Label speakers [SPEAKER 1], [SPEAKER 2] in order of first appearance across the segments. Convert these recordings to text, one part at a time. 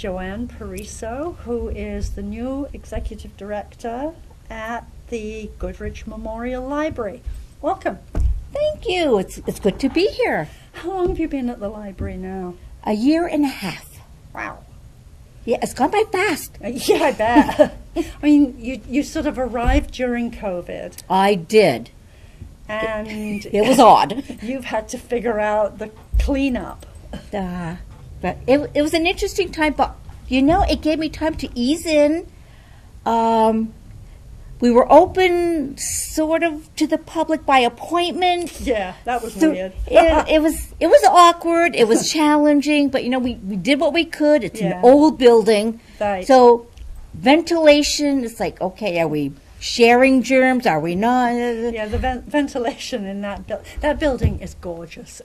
[SPEAKER 1] Joanne Pariseau, who is the new Executive Director at the Goodrich Memorial Library. Welcome.
[SPEAKER 2] Thank you. It's good to be here.
[SPEAKER 1] How long have you been at the library now?
[SPEAKER 2] 1.5 years.
[SPEAKER 1] Wow.
[SPEAKER 2] Yeah, it's gone by fast.
[SPEAKER 1] Yeah, I bet. I mean, you sort of arrived during COVID.
[SPEAKER 2] I did.
[SPEAKER 1] And
[SPEAKER 2] it was odd.
[SPEAKER 1] You've had to figure out the cleanup.
[SPEAKER 2] But it was an interesting time, but it gave me time to ease in. We were open sort of to the public by appointment.
[SPEAKER 1] Yeah, that was weird.
[SPEAKER 2] it was awkward. It was challenging, but we did what we could. It's an old building.
[SPEAKER 1] Right.
[SPEAKER 2] So ventilation, it's like, okay, are we sharing germs? Are we not?
[SPEAKER 1] Yeah, the ventilation in that building is gorgeous.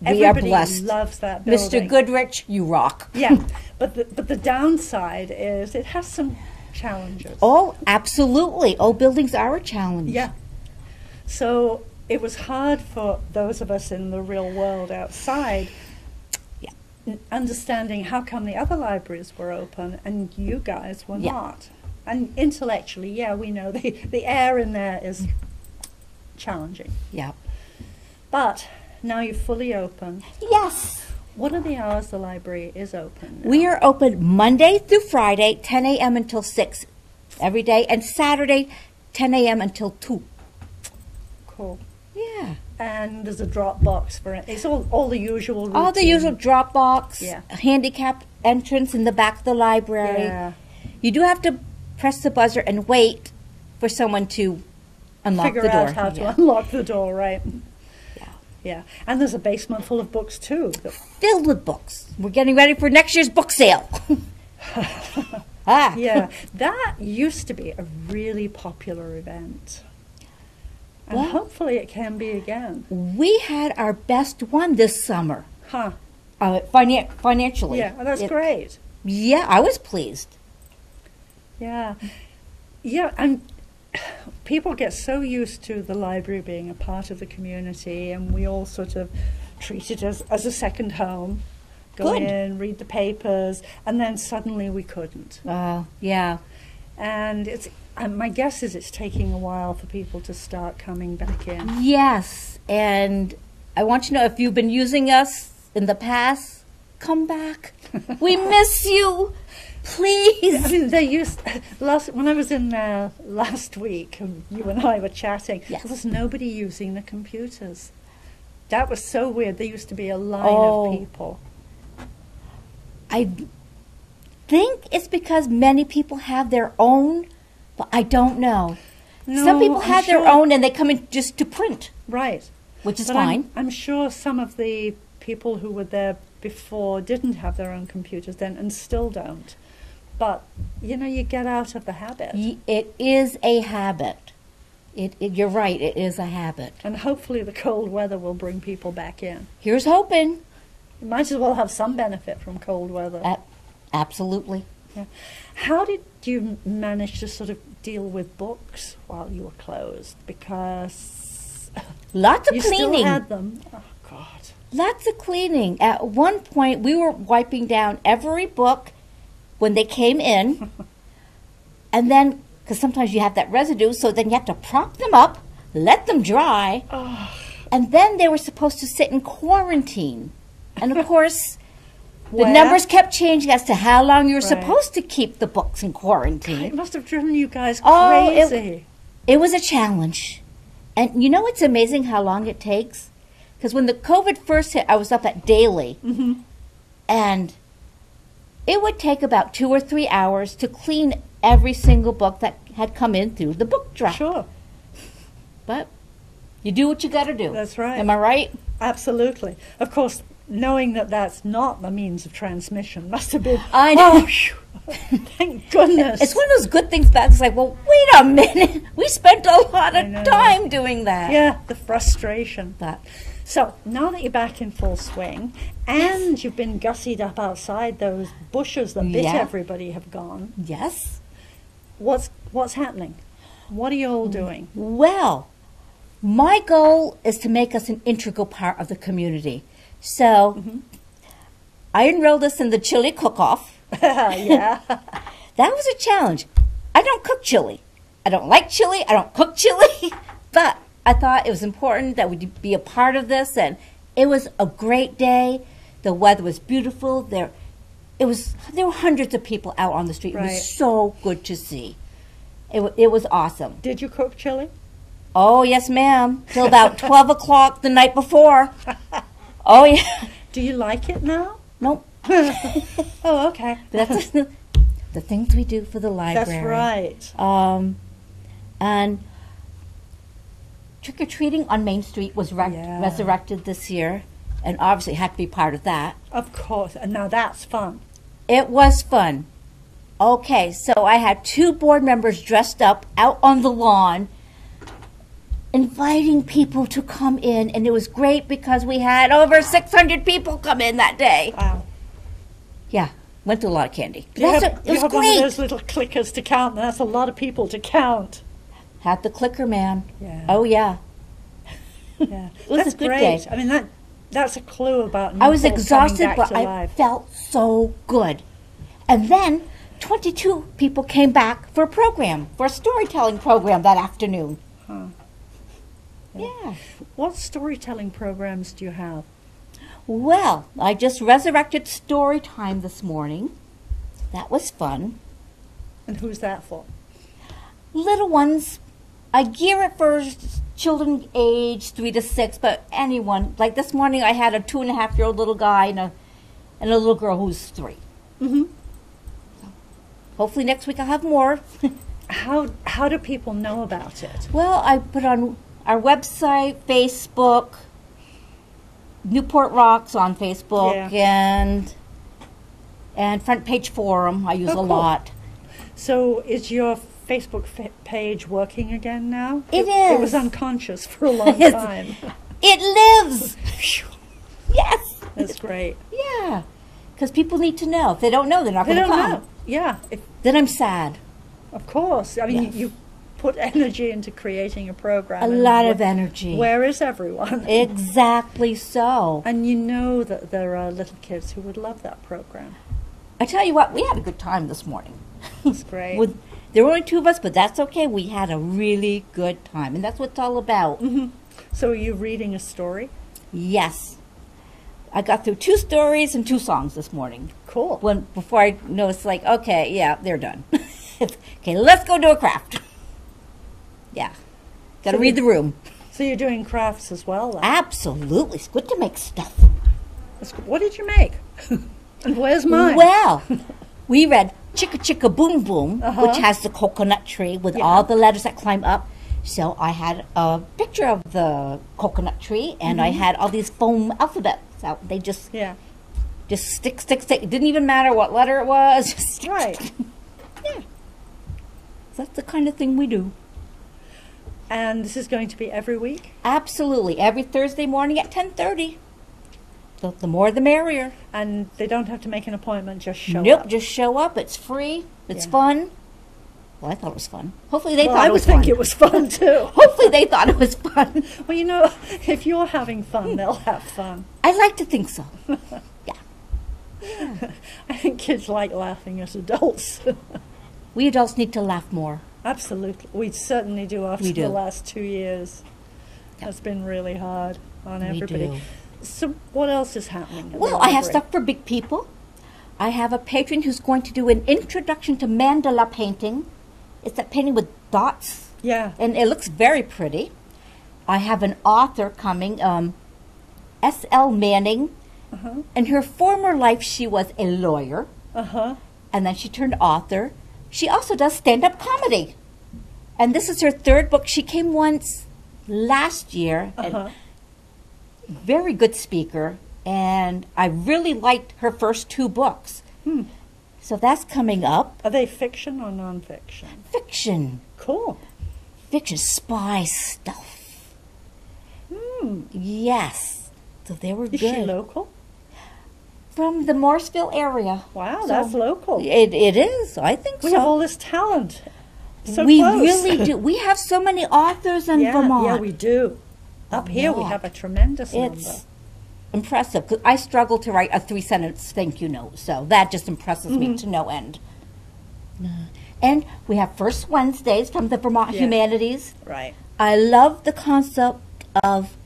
[SPEAKER 2] We are blessed.
[SPEAKER 1] Everybody loves that building.
[SPEAKER 2] Mr. Goodrich, you rock.
[SPEAKER 1] Yeah, but the downside is it has some challenges.
[SPEAKER 2] Oh, absolutely. Old buildings are a challenge.
[SPEAKER 1] Yeah. So it was hard for those of us in the real world outside understanding how come the other libraries were open and you guys were not. And intellectually, we know the air in there is challenging.
[SPEAKER 2] Yeah.
[SPEAKER 1] But now you're fully open.
[SPEAKER 2] Yes.
[SPEAKER 1] What are the hours the library is open now?
[SPEAKER 2] We are open Monday through Friday, 10 a.m. until 6 every day, and Saturday, 10 a.m. until 2.
[SPEAKER 1] Cool.
[SPEAKER 2] Yeah.
[SPEAKER 1] And there's a drop box for it. It's all the usual routine.
[SPEAKER 2] All the usual drop box, a handicapped entrance in the back of the library.
[SPEAKER 1] Yeah.
[SPEAKER 2] You do have to press the buzzer and wait for someone to unlock the door.
[SPEAKER 1] Figure out how to unlock the door, right? Yeah, and there's a basement full of books too.
[SPEAKER 2] Filled with books. We're getting ready for next year's book sale.
[SPEAKER 1] Yeah, that used to be a really popular event. And hopefully it can be again.
[SPEAKER 2] We had our best one this summer.
[SPEAKER 1] Huh.
[SPEAKER 2] Financially.
[SPEAKER 1] Yeah, that's great.
[SPEAKER 2] Yeah, I was pleased.
[SPEAKER 1] Yeah. Yeah, and people get so used to the library being a part of the community, and we all sort of treat it as a second home. Go in, read the papers, and then suddenly we couldn't.
[SPEAKER 2] Yeah.
[SPEAKER 1] And my guess is it's taking a while for people to start coming back in.
[SPEAKER 2] Yes, and I want you to know, if you've been using us in the past, come back. We miss you. Please.
[SPEAKER 1] I mean, when I was in there last week, and you and I were chatting, there was nobody using the computers. That was so weird. There used to be a line of people.
[SPEAKER 2] I think it's because many people have their own, but I don't know.
[SPEAKER 1] No,
[SPEAKER 2] some people have their own and they come in just to print.
[SPEAKER 1] Right.
[SPEAKER 2] Which is fine.
[SPEAKER 1] I'm sure some of the people who were there before didn't have their own computers then and still don't. But, you get out of the habit.
[SPEAKER 2] It is a habit. You're right, it is a habit.
[SPEAKER 1] And hopefully the cold weather will bring people back in.
[SPEAKER 2] Here's hoping.
[SPEAKER 1] You might as well have some benefit from cold weather.
[SPEAKER 2] Absolutely.
[SPEAKER 1] Yeah. How did you manage to sort of deal with books while you were closed? Because
[SPEAKER 2] lots of
[SPEAKER 1] you
[SPEAKER 2] cleaning.
[SPEAKER 1] Still had them. Oh, God.
[SPEAKER 2] Lots of cleaning. At one point, we were wiping down every book when they came in, and then, because sometimes you have that residue, so then you have to prop them up, let them dry, and then they were supposed to sit in quarantine. And of course, the numbers kept changing as to how long you were supposed to keep the books in quarantine.
[SPEAKER 1] It must have driven you guys crazy.
[SPEAKER 2] It was a challenge. And it's amazing how long it takes. Because when the COVID first hit, I was up at daily, and it would take about 2 or 3 hours to clean every single book that had come in through the book drop.
[SPEAKER 1] Sure.
[SPEAKER 2] But you do what you got to do.
[SPEAKER 1] That's right.
[SPEAKER 2] Am I right?
[SPEAKER 1] Absolutely. Of course, knowing that that's not the means of transmission must have been...
[SPEAKER 2] I know.
[SPEAKER 1] Thank goodness.
[SPEAKER 2] It's one of those good things back. It's like, well, wait a minute. We spent a lot of time doing that.
[SPEAKER 1] Yeah, the frustration. So now that you're back in full swing, and you've been gussied up outside, those bushes that bit everybody have gone.
[SPEAKER 2] Yes.
[SPEAKER 1] What's happening? What are you all doing?
[SPEAKER 2] Well, my goal is to make us an integral part of the community. So I enrolled us in the chili cook-off.
[SPEAKER 1] Yeah.
[SPEAKER 2] That was a challenge. I don't cook chili. I don't like chili. I don't cook chili. But I thought it was important that we'd be a part of this, and it was a great day. The weather was beautiful. There were hundreds of people out on the street.
[SPEAKER 1] Right.
[SPEAKER 2] It was so good to see. It was awesome.
[SPEAKER 1] Did you cook chili?
[SPEAKER 2] Oh, yes, ma'am. Till about 12 o'clock the night before. Oh, yeah.
[SPEAKER 1] Do you like it now?
[SPEAKER 2] Nope.
[SPEAKER 1] Oh, okay.
[SPEAKER 2] That's the things we do for the library.
[SPEAKER 1] That's right.
[SPEAKER 2] And trick-or-treating on Main Street was resurrected this year, and obviously had to be part of that.
[SPEAKER 1] Of course. And now that's fun.
[SPEAKER 2] It was fun. Okay, so I had 2 board members dressed up out on the lawn, inviting people to come in, and it was great because we had over 600 people come in that day.
[SPEAKER 1] Wow.
[SPEAKER 2] Yeah, went through a lot of candy.
[SPEAKER 1] You have
[SPEAKER 2] great.
[SPEAKER 1] one of those little clickers to count, and that's a lot of people to count.
[SPEAKER 2] Had the clicker, man.
[SPEAKER 1] Yeah.
[SPEAKER 2] Oh, yeah.
[SPEAKER 1] Yeah.
[SPEAKER 2] It was
[SPEAKER 1] That's
[SPEAKER 2] a good
[SPEAKER 1] great.
[SPEAKER 2] day.
[SPEAKER 1] I mean, that's a clue about
[SPEAKER 2] I was
[SPEAKER 1] Newport
[SPEAKER 2] exhausted,
[SPEAKER 1] coming back
[SPEAKER 2] but
[SPEAKER 1] to
[SPEAKER 2] I
[SPEAKER 1] life.
[SPEAKER 2] felt so good. And then 22 people came back for a storytelling program that afternoon.
[SPEAKER 1] Huh.
[SPEAKER 2] Yeah.
[SPEAKER 1] What storytelling programs do you have?
[SPEAKER 2] Well, I just resurrected story time this morning. That was fun.
[SPEAKER 1] And who's that for?
[SPEAKER 2] Little ones. I gear it for children age 3 to 6, but anyone. Like this morning, I had a 2.5-year-old little guy and a little girl who's 3.
[SPEAKER 1] Mm-hmm.
[SPEAKER 2] So hopefully next week I'll have more.
[SPEAKER 1] How do people know about it?
[SPEAKER 2] Well, I put on our website, Facebook, Newport Rocks on Facebook, and Front Page Forum. I use a lot.
[SPEAKER 1] So is your Facebook page working again now?
[SPEAKER 2] It is.
[SPEAKER 1] It was unconscious for a long time.
[SPEAKER 2] It lives. Yes.
[SPEAKER 1] That's great.
[SPEAKER 2] Yeah. Because people need to know. If they don't know, they're not going to come.
[SPEAKER 1] Know. Yeah.
[SPEAKER 2] Then I'm sad.
[SPEAKER 1] Of course. I mean, you put energy into creating a program.
[SPEAKER 2] A lot of energy.
[SPEAKER 1] Where is everyone?
[SPEAKER 2] Exactly so.
[SPEAKER 1] And you know that there are little kids who would love that program.
[SPEAKER 2] I tell you what, we had a good time this morning.
[SPEAKER 1] That's great.
[SPEAKER 2] There were only 2 of us, but that's okay. We had a really good time, and that's what it's all about.
[SPEAKER 1] Mm-hmm. So are you reading a story?
[SPEAKER 2] Yes. I got through 2 stories and 2 songs this morning.
[SPEAKER 1] Cool.
[SPEAKER 2] Before I noticed, like, okay, yeah, they're done. Okay, let's go do a craft. Yeah. Got to read the room.
[SPEAKER 1] So you're doing crafts as well, then?
[SPEAKER 2] Absolutely. It's good to make stuff.
[SPEAKER 1] What did you make? And where's mine?
[SPEAKER 2] Well, we read Chicka Chicka Boom Boom, which has the coconut tree with all the letters that climb up. So I had a picture of the coconut tree, and I had all these foam alphabets out. They just stick. It didn't even matter what letter it was. Just stick.
[SPEAKER 1] Right.
[SPEAKER 2] Yeah. That's the kind of thing we do.
[SPEAKER 1] And this is going to be every week?
[SPEAKER 2] Absolutely. Every Thursday morning at 10:30. The more the merrier.
[SPEAKER 1] And they don't have to make an appointment, just show up?
[SPEAKER 2] Nope, just show up. It's free. It's fun. Well, I thought it was fun. Hopefully they thought it was fun.
[SPEAKER 1] I would think it was fun, too.
[SPEAKER 2] Hopefully they thought it was fun.
[SPEAKER 1] Well, you know, if you're having fun, they'll have fun.
[SPEAKER 2] I like to think so. Yeah.
[SPEAKER 1] I think kids like laughing at adults.
[SPEAKER 2] We adults need to laugh more.
[SPEAKER 1] Absolutely. We certainly do after the last 2 years. It's been really hard on everybody.
[SPEAKER 2] We do.
[SPEAKER 1] So what else is happening?
[SPEAKER 2] Well, I have stuff for big people. I have a patron who's going to do an introduction to mandala painting. It's that painting with dots.
[SPEAKER 1] Yeah.
[SPEAKER 2] And it looks very pretty. I have an author coming, S.L. Manning. In her former life, she was a lawyer. And then she turned author. She also does stand-up comedy. And this is her 3rd book. She came once last year. And very good speaker. And I really liked her first 2 books. So that's coming up.
[SPEAKER 1] Are they fiction or nonfiction?
[SPEAKER 2] Fiction.
[SPEAKER 1] Cool.
[SPEAKER 2] Fiction, spy stuff. Yes. So they were good.
[SPEAKER 1] Is she local?
[SPEAKER 2] From the Morrisville area.
[SPEAKER 1] Wow, that's local.
[SPEAKER 2] It is. I think so.
[SPEAKER 1] We have all this talent. So
[SPEAKER 2] we
[SPEAKER 1] close.
[SPEAKER 2] really do. We have so many authors in Vermont.
[SPEAKER 1] Yeah, we do. Up here we have a tremendous number.
[SPEAKER 2] impressive because I struggle to write a 3-sentence thank you note, so that just impresses me to no end. And we have First Wednesdays from the Vermont Humanities.
[SPEAKER 1] Right.
[SPEAKER 2] I love the concept of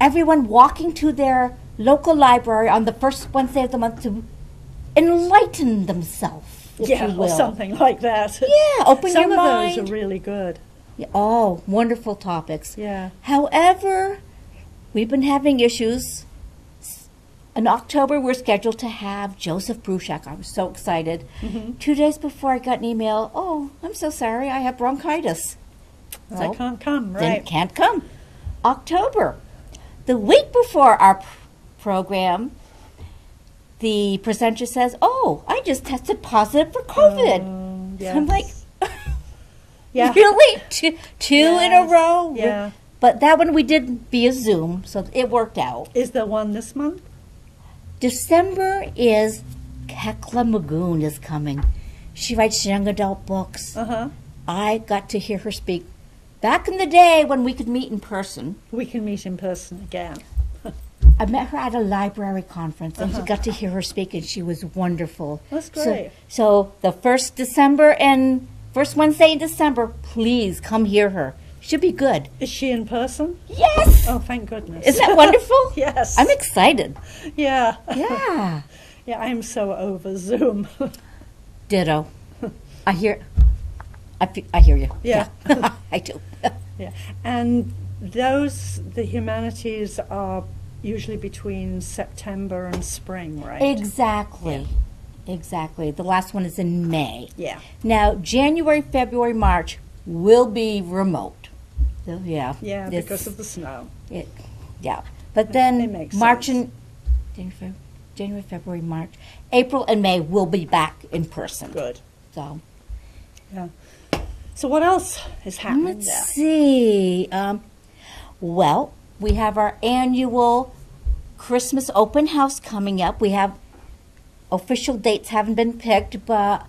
[SPEAKER 2] everyone walking to their local library on the first Wednesday of the month to enlighten themselves, if you will.
[SPEAKER 1] Or something like that.
[SPEAKER 2] Yeah, open your mind.
[SPEAKER 1] Some of those are really good.
[SPEAKER 2] Yeah, oh, wonderful topics.
[SPEAKER 1] Yeah.
[SPEAKER 2] However, we've been having issues. In October, we're scheduled to have Joseph Bruchak. I was so excited. 2 days before, I got an email, oh, I'm so sorry, I have bronchitis.
[SPEAKER 1] So I can't come,
[SPEAKER 2] Then
[SPEAKER 1] right?
[SPEAKER 2] can't come. October. The week before our program, the presenter says, oh, I just tested positive for COVID.
[SPEAKER 1] Yes.
[SPEAKER 2] So I'm like,
[SPEAKER 1] Yeah.
[SPEAKER 2] really? Two in a row?
[SPEAKER 1] Yeah.
[SPEAKER 2] But that one we did via Zoom, so it worked out.
[SPEAKER 1] Is there one this month?
[SPEAKER 2] December is Kekla Magoon is coming. She writes young adult books.
[SPEAKER 1] Uh-huh.
[SPEAKER 2] I got to hear her speak back in the day when we could meet in person.
[SPEAKER 1] We can meet in person again.
[SPEAKER 2] I met her at a library conference and got to hear her speak, and she was wonderful.
[SPEAKER 1] That's great.
[SPEAKER 2] So the first Wednesday in December, please come hear her. Should be good.
[SPEAKER 1] Is she in person?
[SPEAKER 2] Yes!
[SPEAKER 1] Oh, thank goodness.
[SPEAKER 2] Isn't that wonderful?
[SPEAKER 1] Yes.
[SPEAKER 2] I'm excited.
[SPEAKER 1] Yeah.
[SPEAKER 2] Yeah.
[SPEAKER 1] Yeah, I'm so over Zoom.
[SPEAKER 2] Ditto. I hear you.
[SPEAKER 1] Yeah.
[SPEAKER 2] I do.
[SPEAKER 1] Yeah. And the humanities are usually between September and spring, right?
[SPEAKER 2] Exactly. Exactly. The last one is in May.
[SPEAKER 1] Yeah.
[SPEAKER 2] Now, January, February, March will be remote. So, yeah.
[SPEAKER 1] Yeah, because of the snow.
[SPEAKER 2] Yeah. But then
[SPEAKER 1] It makes
[SPEAKER 2] March
[SPEAKER 1] sense.
[SPEAKER 2] and January, February, March, April and May will be back in person.
[SPEAKER 1] Good.
[SPEAKER 2] So
[SPEAKER 1] Yeah. So what else is happening
[SPEAKER 2] let's
[SPEAKER 1] there?
[SPEAKER 2] see. Well, we have our annual Christmas open house coming up. We have official dates haven't been picked, but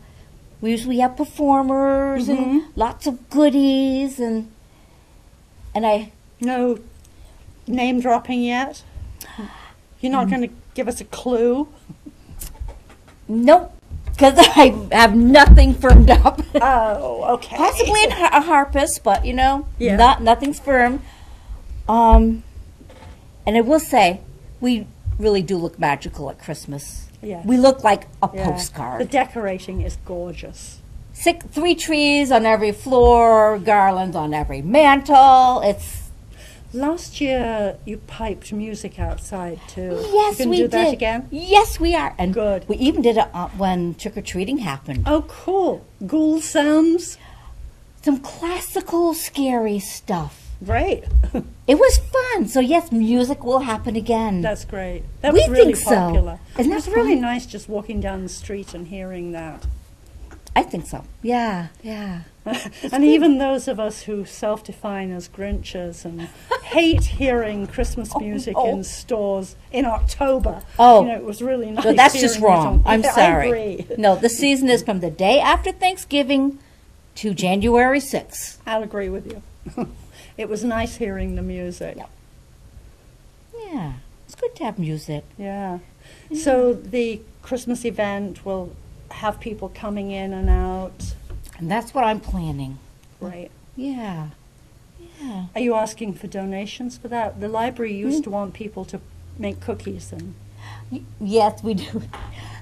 [SPEAKER 2] we usually have performers and lots of goodies and I.
[SPEAKER 1] No name dropping yet? You're not going to give us a clue?
[SPEAKER 2] Nope, because I have nothing firmed up.
[SPEAKER 1] Oh, okay.
[SPEAKER 2] Possibly a harpist, but
[SPEAKER 1] Yeah.
[SPEAKER 2] nothing's firm. And I will say, we really do look magical at Christmas.
[SPEAKER 1] Yes.
[SPEAKER 2] We look like a
[SPEAKER 1] Yeah.
[SPEAKER 2] postcard.
[SPEAKER 1] The decorating is gorgeous.
[SPEAKER 2] 3 trees on every floor, garlands on every mantle.
[SPEAKER 1] Last year you piped music outside too.
[SPEAKER 2] Yes,
[SPEAKER 1] you can
[SPEAKER 2] we
[SPEAKER 1] do
[SPEAKER 2] did.
[SPEAKER 1] that again?
[SPEAKER 2] Yes, we are. And
[SPEAKER 1] Good.
[SPEAKER 2] we even did it when trick-or-treating happened.
[SPEAKER 1] Oh, cool. Ghoul sounds.
[SPEAKER 2] Some classical scary stuff.
[SPEAKER 1] Great.
[SPEAKER 2] It was fun. So yes, music will happen again.
[SPEAKER 1] That's great. That
[SPEAKER 2] We
[SPEAKER 1] was really
[SPEAKER 2] think so.
[SPEAKER 1] popular.
[SPEAKER 2] Isn't
[SPEAKER 1] It was
[SPEAKER 2] that
[SPEAKER 1] really
[SPEAKER 2] fun?
[SPEAKER 1] nice just walking down the street and hearing that.
[SPEAKER 2] I think so. Yeah, yeah.
[SPEAKER 1] And even those of us who self-define as Grinches and hate hearing Christmas music in stores in October.
[SPEAKER 2] Oh.
[SPEAKER 1] It was really nice.
[SPEAKER 2] So that's just
[SPEAKER 1] hearing it
[SPEAKER 2] wrong.
[SPEAKER 1] on-
[SPEAKER 2] I'm
[SPEAKER 1] Yeah,
[SPEAKER 2] sorry.
[SPEAKER 1] I agree.
[SPEAKER 2] No, the season is from the day after Thanksgiving to January 6th.
[SPEAKER 1] I'll agree with you. It was nice hearing the music.
[SPEAKER 2] Yep. Yeah, it's good to have music.
[SPEAKER 1] Yeah. So the Christmas event will have people coming in and out.
[SPEAKER 2] And that's what I'm planning.
[SPEAKER 1] Right.
[SPEAKER 2] Yeah. Yeah.
[SPEAKER 1] Are you asking for donations for that? The library used to want people to make cookies and
[SPEAKER 2] Yes, we do.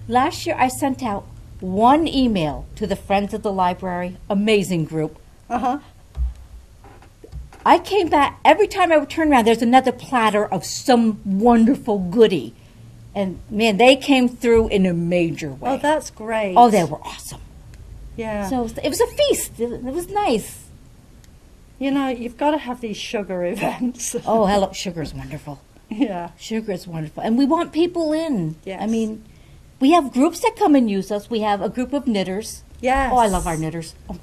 [SPEAKER 2] Last year I sent out one email to the Friends of the Library, amazing group. I came back, every time I would turn around, there's another platter of some wonderful goodie. And man, they came through in a major way.
[SPEAKER 1] Oh, that's great.
[SPEAKER 2] Oh, they were awesome.
[SPEAKER 1] Yeah.
[SPEAKER 2] So it was a feast. It was nice.
[SPEAKER 1] You've got to have these sugar events.
[SPEAKER 2] Oh, hello, sugar is wonderful.
[SPEAKER 1] Yeah.
[SPEAKER 2] Sugar is wonderful. And we want people in.
[SPEAKER 1] Yes.
[SPEAKER 2] I mean, we have groups that come and use us. We have a group of knitters.
[SPEAKER 1] Yes.
[SPEAKER 2] Oh, I love our knitters. Oh,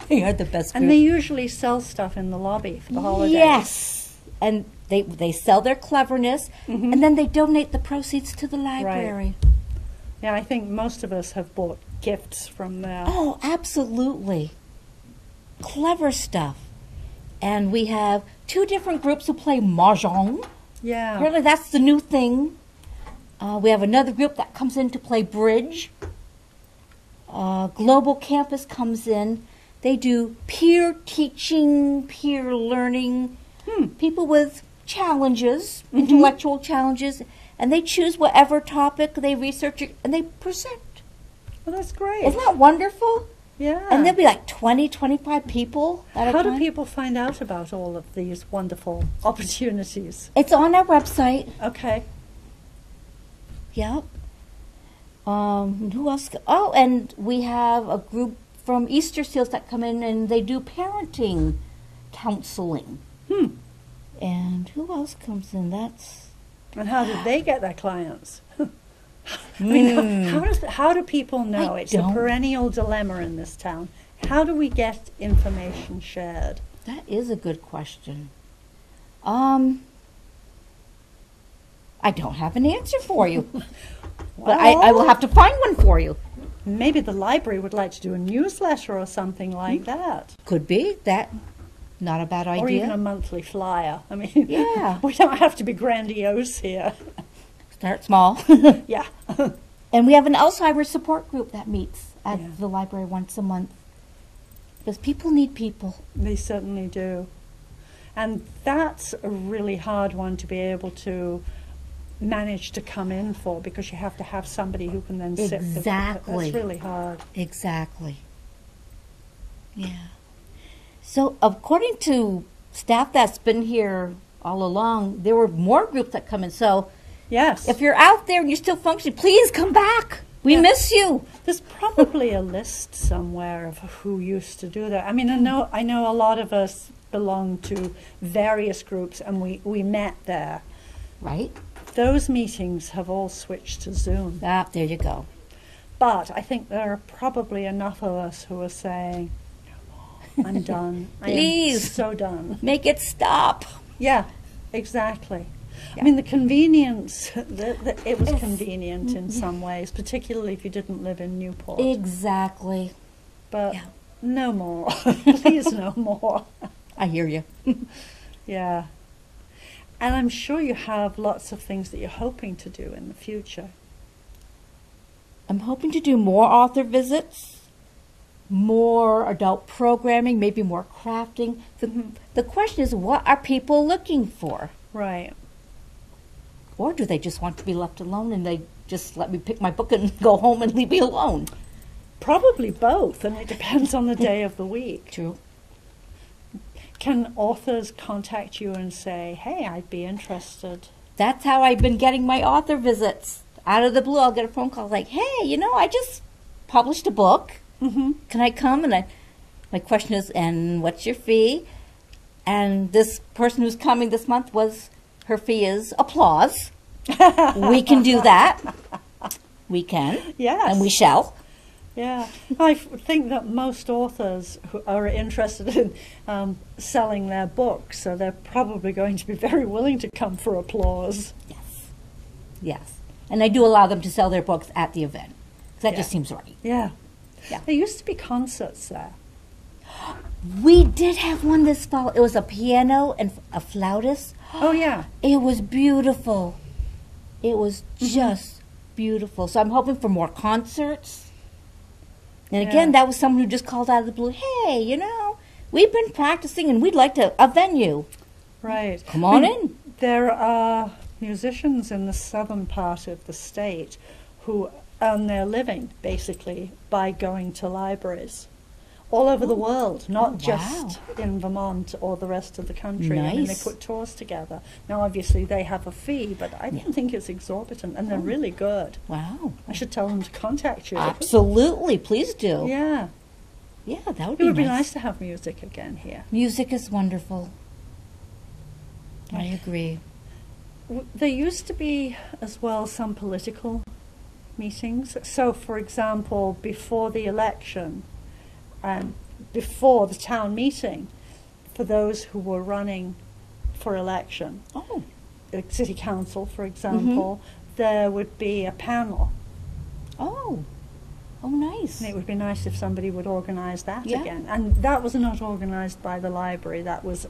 [SPEAKER 2] they are the best group.
[SPEAKER 1] And they usually sell stuff in the lobby for the holidays.
[SPEAKER 2] Yes. And they sell their cleverness, and then they donate the proceeds to the library.
[SPEAKER 1] Yeah, I think most of us have bought gifts from there.
[SPEAKER 2] Oh, absolutely. Clever stuff. And we have 2 different groups who play mahjong.
[SPEAKER 1] Yeah.
[SPEAKER 2] Apparently that's the new thing. We have another group that comes in to play bridge. Global Campus comes in. They do peer teaching, peer learning, people with challenges, intellectual challenges, and they choose whatever topic they research it, and they present.
[SPEAKER 1] Well, that's great.
[SPEAKER 2] Isn't that wonderful?
[SPEAKER 1] Yeah.
[SPEAKER 2] And there'll be like 20, 25 people at a
[SPEAKER 1] How
[SPEAKER 2] time.
[SPEAKER 1] do people find out about all of these wonderful opportunities?
[SPEAKER 2] It's on our website.
[SPEAKER 1] Okay.
[SPEAKER 2] Yep. Who else? Oh, and we have a group from Easter Seals that come in and they do parenting counseling. And who else comes in?
[SPEAKER 1] And how did they get their clients? I mean, how do people know? It's a perennial dilemma in this town. How do we get information shared?
[SPEAKER 2] That is a good question. I don't have an answer for you. But I will have to find one for you.
[SPEAKER 1] Maybe the library would like to do a newsletter or something like that.
[SPEAKER 2] Could be. That, not a bad idea.
[SPEAKER 1] Or even a monthly flyer. I mean,
[SPEAKER 2] yeah.
[SPEAKER 1] We don't have to be grandiose here.
[SPEAKER 2] Start small.
[SPEAKER 1] Yeah.
[SPEAKER 2] And we have an Alzheimer's support group that meets at the library once a month. Because people need people.
[SPEAKER 1] They certainly do. And that's a really hard one to be able to manage to come in for, because you have to have somebody who can then sit with it. That's really hard.
[SPEAKER 2] Exactly. Yeah. So according to staff that's been here all along, there were more groups that come in. So
[SPEAKER 1] yes,
[SPEAKER 2] if you're out there and you're still functioning, please come back. We miss you.
[SPEAKER 1] There's probably a list somewhere of who used to do that. I mean, I know a lot of us belong to various groups, and we met there.
[SPEAKER 2] Right.
[SPEAKER 1] Those meetings have all switched to Zoom.
[SPEAKER 2] Ah, there you go.
[SPEAKER 1] But I think there are probably enough of us who are saying, I'm done.
[SPEAKER 2] Please.
[SPEAKER 1] I am so done.
[SPEAKER 2] Make it stop.
[SPEAKER 1] Yeah, exactly.
[SPEAKER 2] Yeah.
[SPEAKER 1] I mean, the convenience, it was convenient in some ways, particularly if you didn't live in Newport.
[SPEAKER 2] Exactly.
[SPEAKER 1] But no more. Please, no more.
[SPEAKER 2] I hear you.
[SPEAKER 1] Yeah. And I'm sure you have lots of things that you're hoping to do in the future.
[SPEAKER 2] I'm hoping to do more author visits, more adult programming, maybe more crafting. The question is, what are people looking for?
[SPEAKER 1] Right.
[SPEAKER 2] Or do they just want to be left alone and they just let me pick my book and go home and leave me alone?
[SPEAKER 1] Probably both, and it depends on the day of the week.
[SPEAKER 2] True.
[SPEAKER 1] Can authors contact you and say, hey, I'd be interested?
[SPEAKER 2] That's how I've been getting my author visits. Out of the blue, I'll get a phone call like, hey, I just published a book. Can I come? And my question is, and what's your fee? And this person who's coming this month her fee is applause. We can do that. We can.
[SPEAKER 1] Yes.
[SPEAKER 2] And we shall.
[SPEAKER 1] Yeah. I think that most authors who are interested in selling their books, so they're probably going to be very willing to come for applause.
[SPEAKER 2] Yes. Yes. And I do allow them to sell their books at the event. That just seems right.
[SPEAKER 1] Yeah.
[SPEAKER 2] Yeah.
[SPEAKER 1] There used to be concerts there.
[SPEAKER 2] We did have one this fall. It was a piano and a flautist.
[SPEAKER 1] Oh, yeah.
[SPEAKER 2] It was beautiful. It was just beautiful. So I'm hoping for more concerts. And again, that was someone who just called out of the blue, hey, we've been practicing and we'd like a venue.
[SPEAKER 1] Right.
[SPEAKER 2] Come on in.
[SPEAKER 1] There are musicians in the southern part of the state who earn their living, basically, by going to libraries all over the world, not just in Vermont or the rest of the country.
[SPEAKER 2] Nice.
[SPEAKER 1] I mean, they put tours together. Now, obviously, they have a fee, but I don't think it's exorbitant, and they're really good.
[SPEAKER 2] Wow.
[SPEAKER 1] I should tell them to contact you.
[SPEAKER 2] Absolutely. Please do.
[SPEAKER 1] Yeah.
[SPEAKER 2] Yeah, that would
[SPEAKER 1] It would
[SPEAKER 2] be
[SPEAKER 1] be nice to have music again here.
[SPEAKER 2] Music is wonderful. I agree.
[SPEAKER 1] There used to be, as well, some political meetings. So, for example, before the election, before the town meeting, for those who were running for election, like city council, for example, there would be a panel.
[SPEAKER 2] Oh, nice.
[SPEAKER 1] And it would be nice if somebody would organise that
[SPEAKER 2] Yeah.
[SPEAKER 1] again. And that was not organised by the library. That was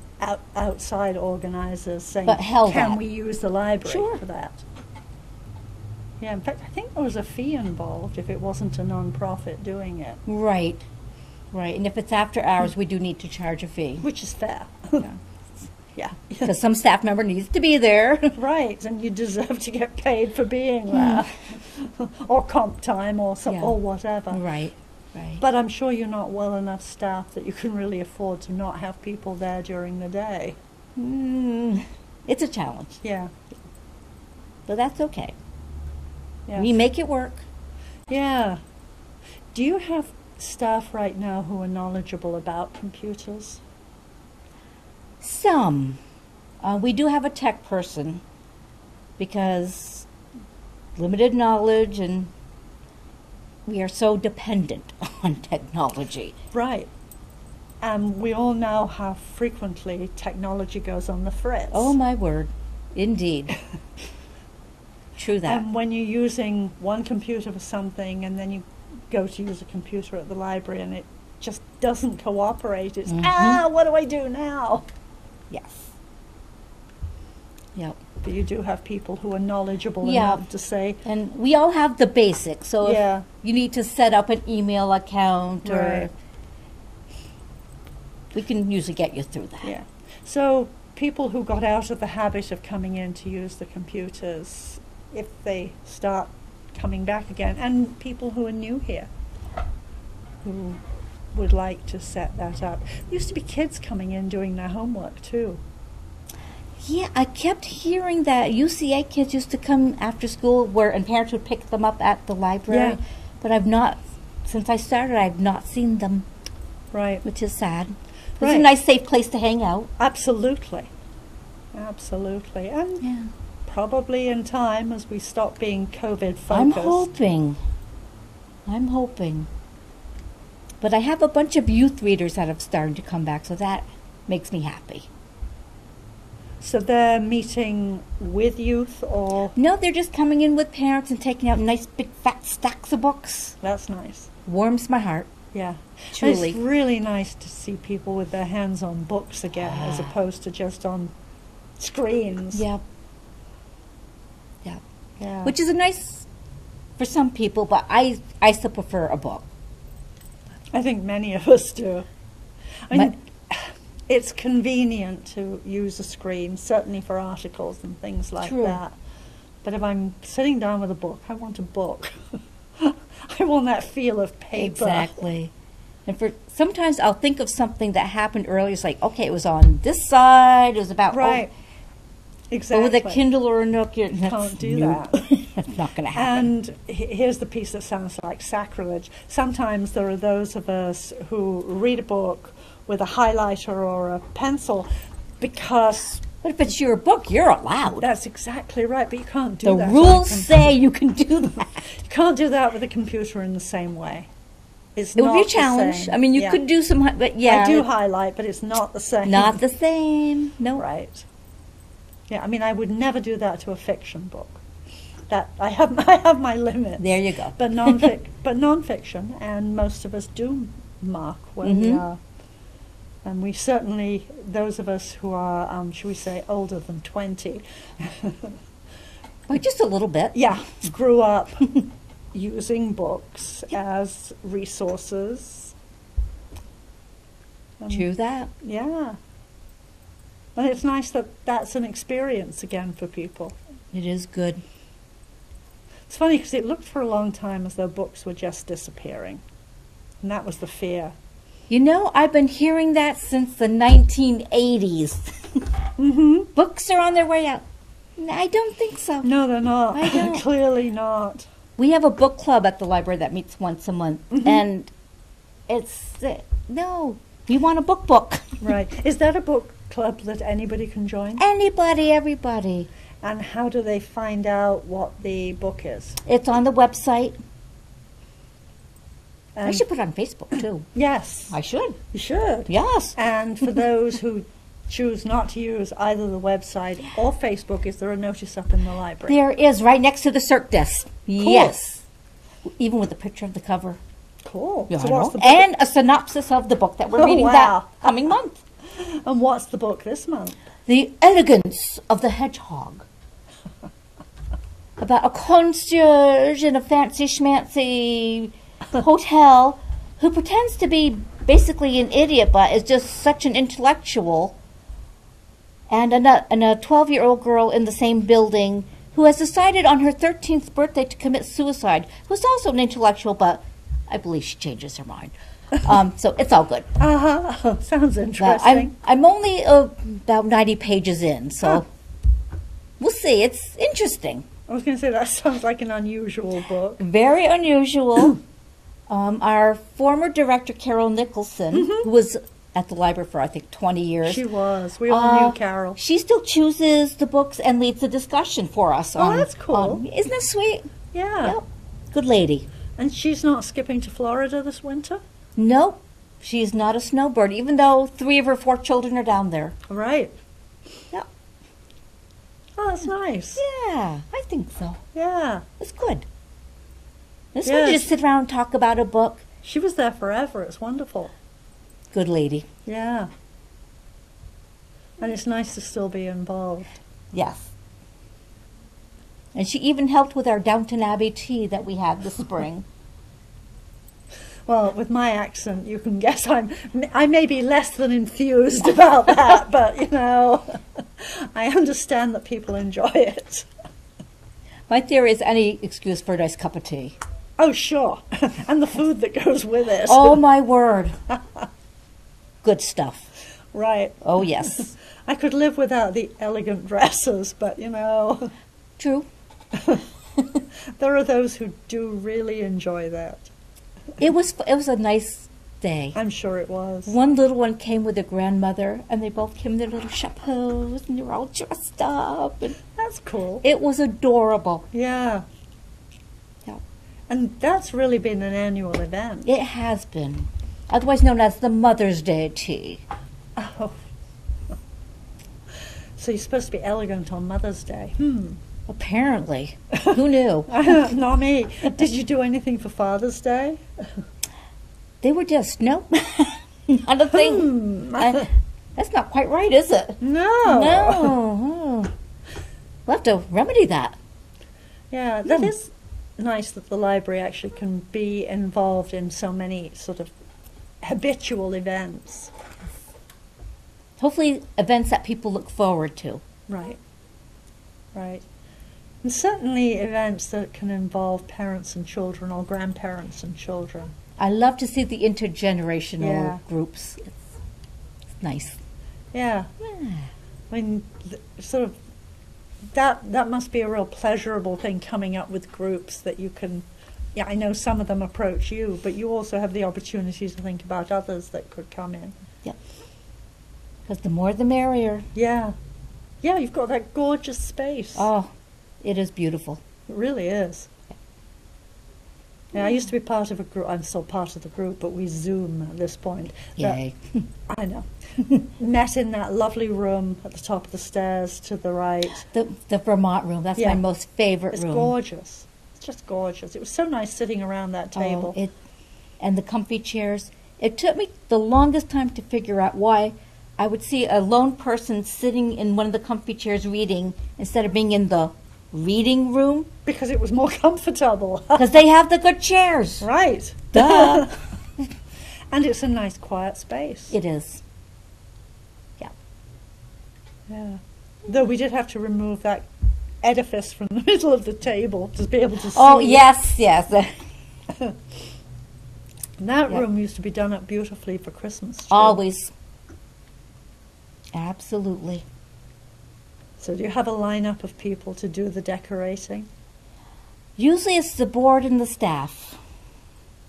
[SPEAKER 1] outside organisers saying,
[SPEAKER 2] But held
[SPEAKER 1] can
[SPEAKER 2] that.
[SPEAKER 1] we use the library
[SPEAKER 2] Sure.
[SPEAKER 1] for that? Yeah, in fact, I think there was a fee involved if it wasn't a non-profit doing it,
[SPEAKER 2] Right. Right. And if it's after hours, we do need to charge a fee.
[SPEAKER 1] which is fair.
[SPEAKER 2] Yeah.
[SPEAKER 1] Yeah.
[SPEAKER 2] Because some staff member needs to be there.
[SPEAKER 1] Right, and you deserve to get paid for being there. Or comp time or
[SPEAKER 2] Yeah.
[SPEAKER 1] or whatever.
[SPEAKER 2] Right. Right.
[SPEAKER 1] But I'm sure you're not well enough staffed that you can really afford to not have people there during the day.
[SPEAKER 2] It's a challenge,
[SPEAKER 1] Yeah.
[SPEAKER 2] but that's okay.
[SPEAKER 1] Yeah.
[SPEAKER 2] We make it work.
[SPEAKER 1] Yeah. Do you have staff right now who are knowledgeable about computers?
[SPEAKER 2] Some. We do have a tech person because limited knowledge and we are so dependent on technology.
[SPEAKER 1] Right. We all know how frequently technology goes on the fritz.
[SPEAKER 2] Oh my word. Indeed. True that.
[SPEAKER 1] And when you're using one computer for something and then you go to use a computer at the library and it just doesn't cooperate, it's, what do I do now?
[SPEAKER 2] Yes. Yep.
[SPEAKER 1] But you do have people who are knowledgeable
[SPEAKER 2] Yeah.
[SPEAKER 1] enough to say,
[SPEAKER 2] And we all have the basics. So
[SPEAKER 1] Yeah.
[SPEAKER 2] if you need to set up an email account or
[SPEAKER 1] Right.
[SPEAKER 2] we can usually get you through that.
[SPEAKER 1] yeah. So people who got out of the habit of coming in to use the computers, if they start coming back again, and people who are new here, who would like to set that up. There used to be kids coming in doing their homework too.
[SPEAKER 2] Yeah, I kept hearing that UCA kids used to come after school and parents would pick them up at the library.
[SPEAKER 1] Yeah.
[SPEAKER 2] But I've not, since I started, I've not seen them,
[SPEAKER 1] Right.
[SPEAKER 2] which is sad. It's
[SPEAKER 1] Right.
[SPEAKER 2] a nice, safe place to hang out.
[SPEAKER 1] Absolutely. Absolutely. And
[SPEAKER 2] Yeah.
[SPEAKER 1] probably in time, as we stop being COVID focused.
[SPEAKER 2] I'm hoping. But I have a bunch of youth readers that have started to come back, so that makes me happy.
[SPEAKER 1] So they're meeting with youth, or
[SPEAKER 2] No, they're just coming in with parents and taking out nice big fat stacks of books.
[SPEAKER 1] that's nice.
[SPEAKER 2] Warms my heart.
[SPEAKER 1] Yeah.
[SPEAKER 2] Truly.
[SPEAKER 1] It's really nice to see people with their hands on books again as opposed to just on screens.
[SPEAKER 2] Yep. Yep.
[SPEAKER 1] Yeah.
[SPEAKER 2] Which is a nice for some people, but I still prefer a book.
[SPEAKER 1] I think many of us do. I mean, it's convenient to use a screen, certainly for articles and things like
[SPEAKER 2] True.
[SPEAKER 1] that. But if I'm sitting down with a book, I want a book. I want that feel of paper.
[SPEAKER 2] Exactly. And for sometimes I'll think of something that happened earlier. It's like, okay, it was on this side. It was about
[SPEAKER 1] Right.
[SPEAKER 2] But
[SPEAKER 1] Exactly.
[SPEAKER 2] with a Kindle or a Nook, you
[SPEAKER 1] can't do that.
[SPEAKER 2] That's not going to happen.
[SPEAKER 1] And here's the piece that sounds like sacrilege. Sometimes there are those of us who read a book with a highlighter or a pencil because
[SPEAKER 2] But if it's your book, you're allowed.
[SPEAKER 1] that's exactly right, but you can't do
[SPEAKER 2] The
[SPEAKER 1] that.
[SPEAKER 2] rules say you can do that.
[SPEAKER 1] You can't do that with a computer in the same way. It's
[SPEAKER 2] It would be a
[SPEAKER 1] not the
[SPEAKER 2] challenge.
[SPEAKER 1] same.
[SPEAKER 2] I mean, you
[SPEAKER 1] Yeah.
[SPEAKER 2] could do some, but yeah.
[SPEAKER 1] I do highlight, but it's not the same.
[SPEAKER 2] Not the same. No.
[SPEAKER 1] Right. Yeah, I mean, I would never do that to a fiction book. That I have my limits.
[SPEAKER 2] There you go.
[SPEAKER 1] But non-fiction, and most of us do mark when we
[SPEAKER 2] Mhm.
[SPEAKER 1] are. And we certainly, those of us who are, should we say, older than 20,
[SPEAKER 2] Well, just a little bit.
[SPEAKER 1] yeah, grew up using books as resources.
[SPEAKER 2] True that.
[SPEAKER 1] Yeah. And it's nice that that's an experience again for people.
[SPEAKER 2] It is good.
[SPEAKER 1] It's funny because it looked for a long time as though books were just disappearing. And that was the fear.
[SPEAKER 2] You know, I've been hearing that since the 1980s.
[SPEAKER 1] Mm-hmm.
[SPEAKER 2] Books are on their way out. I don't think so.
[SPEAKER 1] No, they're not.
[SPEAKER 2] I don't.
[SPEAKER 1] Clearly not.
[SPEAKER 2] We have a book club at the library that meets once a month, and it's no. We want a book.
[SPEAKER 1] Right. Is that a book club that anybody can join?
[SPEAKER 2] Anybody, everybody.
[SPEAKER 1] And how do they find out what the book is?
[SPEAKER 2] It's on the website. I
[SPEAKER 1] And-
[SPEAKER 2] should put it on Facebook too.
[SPEAKER 1] Yes.
[SPEAKER 2] I should.
[SPEAKER 1] You should.
[SPEAKER 2] Yes.
[SPEAKER 1] And for those who choose not to use either the website or Facebook, is there a notice up in the library?
[SPEAKER 2] There is, right next to the circ desk. Yes. Even with a picture of the cover.
[SPEAKER 1] Cool.
[SPEAKER 2] Yeah,
[SPEAKER 1] So
[SPEAKER 2] I
[SPEAKER 1] what's
[SPEAKER 2] know.
[SPEAKER 1] the book?
[SPEAKER 2] And a synopsis of the book that we're reading
[SPEAKER 1] wow.
[SPEAKER 2] that coming month.
[SPEAKER 1] And what's the book this month?
[SPEAKER 2] The Elegance of the Hedgehog. About a concierge in a fancy schmancy hotel who pretends to be basically an idiot but is just such an intellectual. And a 12-year-old girl in the same building who has decided on her 13th birthday to commit suicide, who's also an intellectual, but I believe she changes her mind. So it's all good.
[SPEAKER 1] Sounds interesting.
[SPEAKER 2] I'm only about 90 pages in, so we'll see. It's interesting.
[SPEAKER 1] I was going to say, that sounds like an unusual book.
[SPEAKER 2] Very unusual. Our former director, Carol Nicholson, who was at the library for, I think, 20 years.
[SPEAKER 1] She was. We all knew Carol.
[SPEAKER 2] She still chooses the books and leads the discussion for us.
[SPEAKER 1] That's cool.
[SPEAKER 2] Isn't that sweet?
[SPEAKER 1] Yeah.
[SPEAKER 2] Yep. Good lady.
[SPEAKER 1] And she's not skipping to Florida this winter?
[SPEAKER 2] Nope. She's not a snowbird, even though 3 of her 4 children are down there.
[SPEAKER 1] Right.
[SPEAKER 2] Yep.
[SPEAKER 1] Oh, that's nice.
[SPEAKER 2] Yeah, I think so.
[SPEAKER 1] Yeah.
[SPEAKER 2] It's good. It's
[SPEAKER 1] Yes.
[SPEAKER 2] fun to just sit around and talk about a book.
[SPEAKER 1] She was there forever. It's wonderful.
[SPEAKER 2] Good lady.
[SPEAKER 1] Yeah. And it's nice to still be involved.
[SPEAKER 2] Yes. And she even helped with our Downton Abbey tea that we had this spring.
[SPEAKER 1] Well, with my accent, you can guess I may be less than enthused about that, but, you know, I understand that people enjoy it.
[SPEAKER 2] My theory is any excuse for a nice cup of tea.
[SPEAKER 1] Oh, sure. And the food that goes with it.
[SPEAKER 2] Oh, my word. Good stuff.
[SPEAKER 1] Right.
[SPEAKER 2] Oh, yes.
[SPEAKER 1] I could live without the elegant dresses, but, you know,
[SPEAKER 2] True.
[SPEAKER 1] there are those who do really enjoy that.
[SPEAKER 2] It was a nice day.
[SPEAKER 1] I'm sure it was.
[SPEAKER 2] One little one came with their grandmother, and they both came in their little chapeaus, and they were all dressed up. And
[SPEAKER 1] That's cool.
[SPEAKER 2] it was adorable.
[SPEAKER 1] Yeah.
[SPEAKER 2] Yeah.
[SPEAKER 1] And that's really been an annual event.
[SPEAKER 2] It has been. Otherwise known as the Mother's Day tea.
[SPEAKER 1] Oh. So you're supposed to be elegant on Mother's Day.
[SPEAKER 2] Apparently. Who knew?
[SPEAKER 1] Not me. Did you do anything for Father's Day?
[SPEAKER 2] They were just, nope. Not a thing. That's not quite right, is it?
[SPEAKER 1] No.
[SPEAKER 2] No. We'll have to remedy that.
[SPEAKER 1] Yeah, that is nice that the library actually can be involved in so many sort of habitual events.
[SPEAKER 2] Hopefully events that people look forward to.
[SPEAKER 1] Right. Right. And certainly events that can involve parents and children or grandparents and children.
[SPEAKER 2] I love to see the intergenerational
[SPEAKER 1] Yeah.
[SPEAKER 2] groups. It's nice.
[SPEAKER 1] Yeah.
[SPEAKER 2] Yeah.
[SPEAKER 1] I mean, sort of, that must be a real pleasurable thing, coming up with groups that you can, I know some of them approach you, but you also have the opportunity to think about others that could come in.
[SPEAKER 2] Yep. Because the more the merrier.
[SPEAKER 1] Yeah. Yeah, you've got that gorgeous space.
[SPEAKER 2] Oh, it is beautiful.
[SPEAKER 1] It really is. Yeah, I used to be part of a group. I'm still part of the group, but we Zoom at this point.
[SPEAKER 2] Yay.
[SPEAKER 1] I know. Met in that lovely room at the top of the stairs to the right.
[SPEAKER 2] The Vermont room, that's
[SPEAKER 1] Yeah.
[SPEAKER 2] my most favorite
[SPEAKER 1] It's
[SPEAKER 2] room.
[SPEAKER 1] gorgeous. It's just gorgeous. It was so nice sitting around that table.
[SPEAKER 2] And the comfy chairs. It took me the longest time to figure out why I would see a lone person sitting in one of the comfy chairs reading instead of being in the reading room.
[SPEAKER 1] Because it was more comfortable.
[SPEAKER 2] Because they have the good chairs.
[SPEAKER 1] Right.
[SPEAKER 2] Duh.
[SPEAKER 1] And it's a nice quiet space.
[SPEAKER 2] It is. Yeah.
[SPEAKER 1] Yeah. Though we did have to remove that edifice from the middle of the table to be able to see.
[SPEAKER 2] Oh, yes, yes.
[SPEAKER 1] And that
[SPEAKER 2] Yeah.
[SPEAKER 1] room used to be done up beautifully for Christmas. too.
[SPEAKER 2] Always. Absolutely.
[SPEAKER 1] So do you have a lineup of people to do the decorating?
[SPEAKER 2] Usually it's the board and the staff.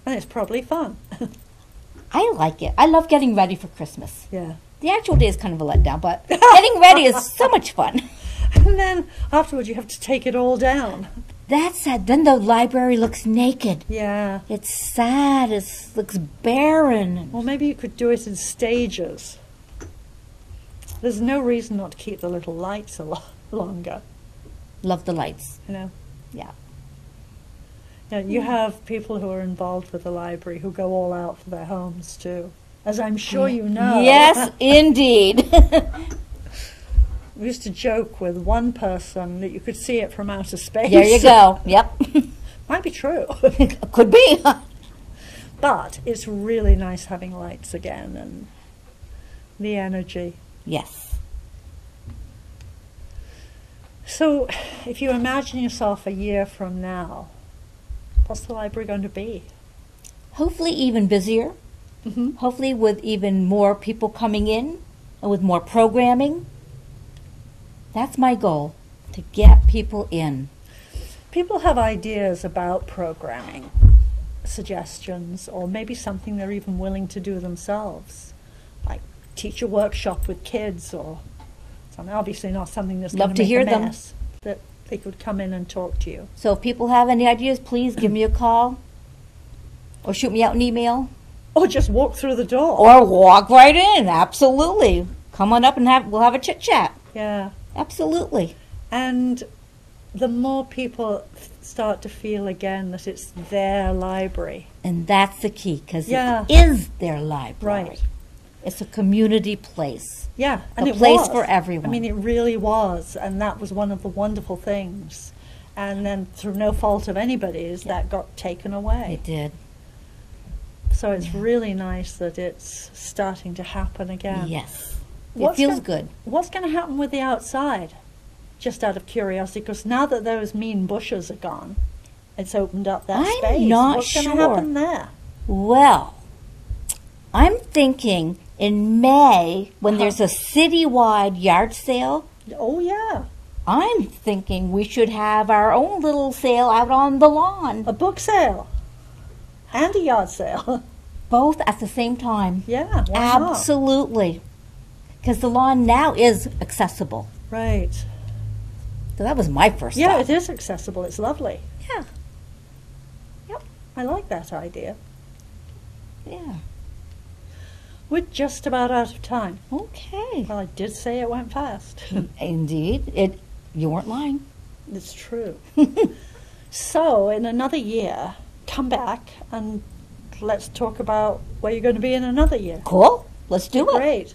[SPEAKER 1] And it's probably fun.
[SPEAKER 2] I like it. I love getting ready for Christmas.
[SPEAKER 1] Yeah.
[SPEAKER 2] The actual day is kind of a letdown, but getting ready is so much fun.
[SPEAKER 1] And then afterwards you have to take it all down.
[SPEAKER 2] That's sad. Then the library looks naked.
[SPEAKER 1] Yeah.
[SPEAKER 2] It's sad. It looks barren.
[SPEAKER 1] Well, maybe you could do it in stages. There's no reason not to keep the little lights a lot longer,
[SPEAKER 2] Love the lights.
[SPEAKER 1] you know.
[SPEAKER 2] Yeah.
[SPEAKER 1] Yeah, you have people who are involved with the library who go all out for their homes too, as I'm sure you know.
[SPEAKER 2] Yes, indeed.
[SPEAKER 1] We used to joke with one person that you could see it from outer space.
[SPEAKER 2] There you go. Yep.
[SPEAKER 1] Might be true.
[SPEAKER 2] Could be.
[SPEAKER 1] But it's really nice having lights again and the energy.
[SPEAKER 2] Yes.
[SPEAKER 1] So if you imagine yourself a year from now, what's the library going to be?
[SPEAKER 2] Hopefully even busier.
[SPEAKER 1] Mm-hmm.
[SPEAKER 2] Hopefully with even more people coming in and with more programming. That's my goal, to get people in.
[SPEAKER 1] People have ideas about programming, suggestions, or maybe something they're even willing to do themselves, like teach a workshop with kids or something. Obviously not something that's going
[SPEAKER 2] Love
[SPEAKER 1] to
[SPEAKER 2] to
[SPEAKER 1] make
[SPEAKER 2] hear
[SPEAKER 1] a
[SPEAKER 2] them.
[SPEAKER 1] mess, that they could come in and talk to you.
[SPEAKER 2] So if people have any ideas, please give me a call or shoot me out an email.
[SPEAKER 1] Or just walk through the door.
[SPEAKER 2] Or walk right in, absolutely. Come on up and we'll have a chit-chat.
[SPEAKER 1] Yeah.
[SPEAKER 2] Absolutely.
[SPEAKER 1] And the more people start to feel again that it's their library.
[SPEAKER 2] And that's the key, because
[SPEAKER 1] Yeah.
[SPEAKER 2] it is their library.
[SPEAKER 1] Right.
[SPEAKER 2] It's a community place.
[SPEAKER 1] Yeah. And
[SPEAKER 2] A
[SPEAKER 1] it
[SPEAKER 2] place
[SPEAKER 1] was.
[SPEAKER 2] for everyone.
[SPEAKER 1] I mean, it really was. And that was one of the wonderful things. And then through no fault of anybody's, that got taken away.
[SPEAKER 2] It did.
[SPEAKER 1] So it's really nice that it's starting to happen again.
[SPEAKER 2] Yes. It
[SPEAKER 1] What's
[SPEAKER 2] feels
[SPEAKER 1] gon-
[SPEAKER 2] good.
[SPEAKER 1] What's going to happen with the outside? Just out of curiosity, because now that those mean bushes are gone, it's opened up that
[SPEAKER 2] I'm
[SPEAKER 1] space.
[SPEAKER 2] not
[SPEAKER 1] What's going to
[SPEAKER 2] sure.
[SPEAKER 1] happen there?
[SPEAKER 2] Well, I'm thinking in May, when
[SPEAKER 1] Uh-huh.
[SPEAKER 2] there's a citywide yard sale,
[SPEAKER 1] Oh, yeah.
[SPEAKER 2] I'm thinking we should have our own little sale out on the lawn.
[SPEAKER 1] A book sale and a yard sale.
[SPEAKER 2] Both at the same time.
[SPEAKER 1] Yeah, why not?
[SPEAKER 2] Absolutely. Because the lawn now is accessible.
[SPEAKER 1] Right.
[SPEAKER 2] So that was my first
[SPEAKER 1] Yeah,
[SPEAKER 2] thought.
[SPEAKER 1] it is accessible. It's lovely.
[SPEAKER 2] Yeah.
[SPEAKER 1] Yep, I like that idea.
[SPEAKER 2] Yeah.
[SPEAKER 1] We're just about out of time.
[SPEAKER 2] Okay.
[SPEAKER 1] Well, I did say it went fast.
[SPEAKER 2] Indeed. You weren't lying.
[SPEAKER 1] It's true. So, in another year, come back and let's talk about where you're going to be in another year.
[SPEAKER 2] Cool. Let's do it.
[SPEAKER 1] Great.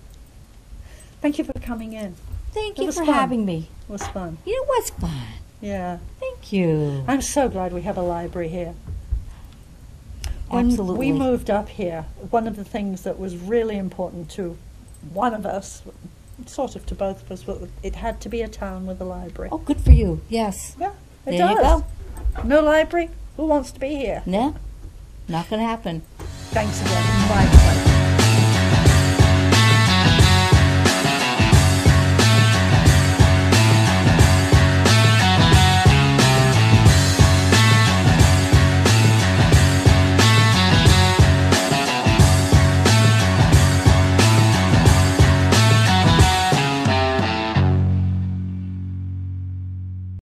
[SPEAKER 1] Thank you for coming in.
[SPEAKER 2] Thank
[SPEAKER 1] It
[SPEAKER 2] you
[SPEAKER 1] was
[SPEAKER 2] for
[SPEAKER 1] fun.
[SPEAKER 2] having me.
[SPEAKER 1] It was fun.
[SPEAKER 2] It was fun.
[SPEAKER 1] Yeah.
[SPEAKER 2] Thank you.
[SPEAKER 1] I'm so glad we have a library here. When
[SPEAKER 2] Absolutely.
[SPEAKER 1] we moved up here, one of the things that was really important to one of us, sort of to both of us, was it had to be a town with a library.
[SPEAKER 2] Oh, good for you. Yes.
[SPEAKER 1] Yeah, it
[SPEAKER 2] There you
[SPEAKER 1] does.
[SPEAKER 2] go.
[SPEAKER 1] No library? Who wants to be here?
[SPEAKER 2] No, not going to happen.
[SPEAKER 1] Thanks again. Bye.